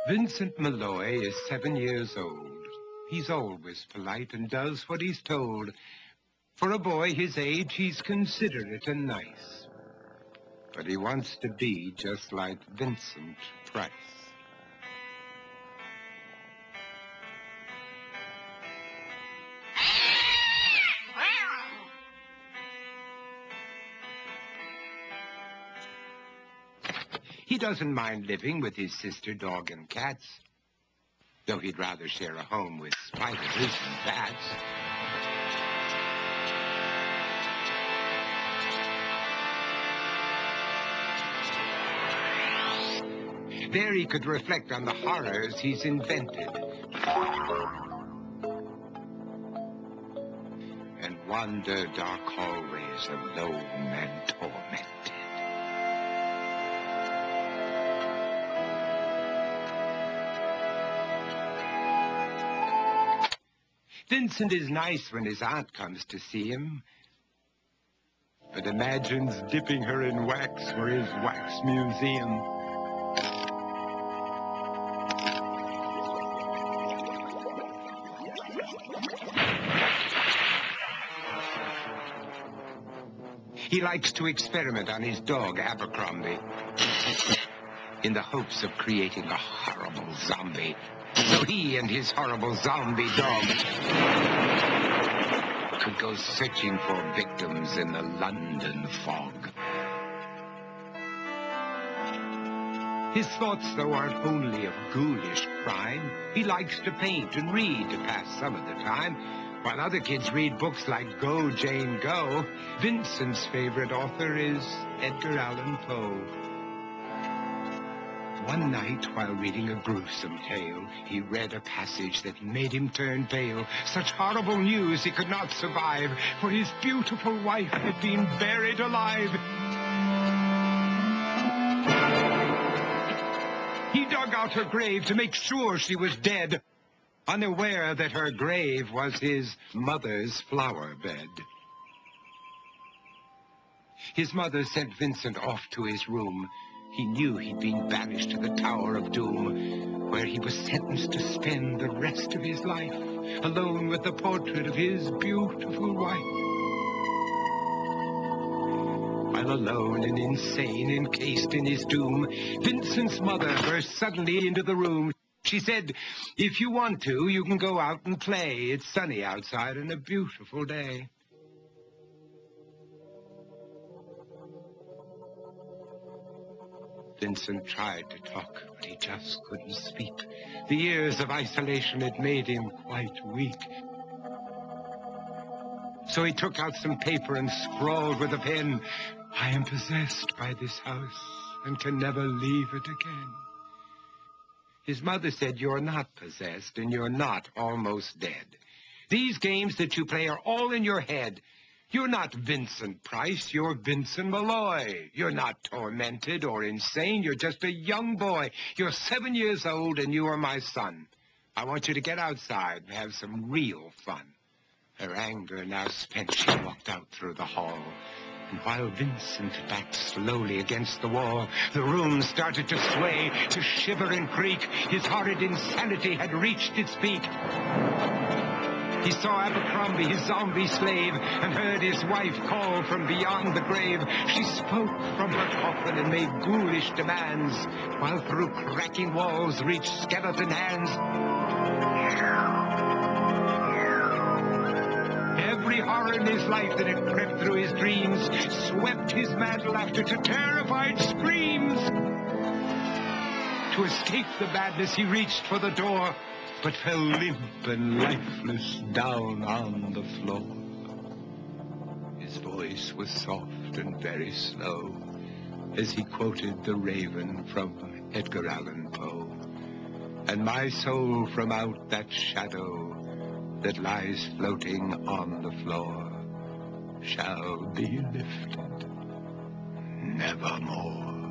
Vincent Malloy is 7 years old. He's always polite and does what he's told. For a boy his age, he's considerate and nice. But he wants to be just like Vincent Price. He doesn't mind living with his sister, dog, and cats, though he'd rather share a home with spiders and bats. There he could reflect on the horrors he's invented and wander dark hallways alone and tormented. Vincent is nice when his aunt comes to see him, but imagines dipping her in wax for his wax museum. He likes to experiment on his dog, Abercrombie, in the hopes of creating a horrible zombie. So he and his horrible zombie dog could go searching for victims in the London fog. His thoughts, though, aren't only of ghoulish crime. He likes to paint and read to pass some of the time. While other kids read books like Go, Jane, Go, Vincent's favorite author is Edgar Allan Poe. One night, while reading a gruesome tale, he read a passage that made him turn pale. Such horrible news he could not survive, for his beautiful wife had been buried alive. He dug out her grave to make sure she was dead, unaware that her grave was his mother's flower bed. His mother sent Vincent off to his room. He knew he'd been banished to the Tower of Doom, where he was sentenced to spend the rest of his life alone with the portrait of his beautiful wife. While alone and insane, encased in his doom, Vincent's mother burst suddenly into the room. She said, "If you want to, you can go out and play. It's sunny outside and a beautiful day." Vincent tried to talk, but he just couldn't speak. The years of isolation had made him quite weak. So he took out some paper and scrawled with a pen, "I am possessed by this house and can never leave it again." His mother said, "You're not possessed and you're not almost dead. These games that you play are all in your head. You're not Vincent Price, you're Vincent Malloy. You're not tormented or insane, you're just a young boy. You're 7 years old and you are my son. I want you to get outside and have some real fun." Her anger now spent, she walked out through the hall. And while Vincent backed slowly against the wall, the room started to sway, to shiver and creak. His horrid insanity had reached its peak. He saw Abercrombie, his zombie slave, and heard his wife call from beyond the grave. She spoke from her coffin and made ghoulish demands, while through cracking walls reached skeleton hands. Every horror in his life that had crept through his dreams swept his mad laughter to terrified screams. To escape the madness, he reached for the door, but fell limp and lifeless down on the floor. His voice was soft and very slow as he quoted The Raven from Edgar Allan Poe. "And my soul from out that shadow that lies floating on the floor shall be lifted nevermore."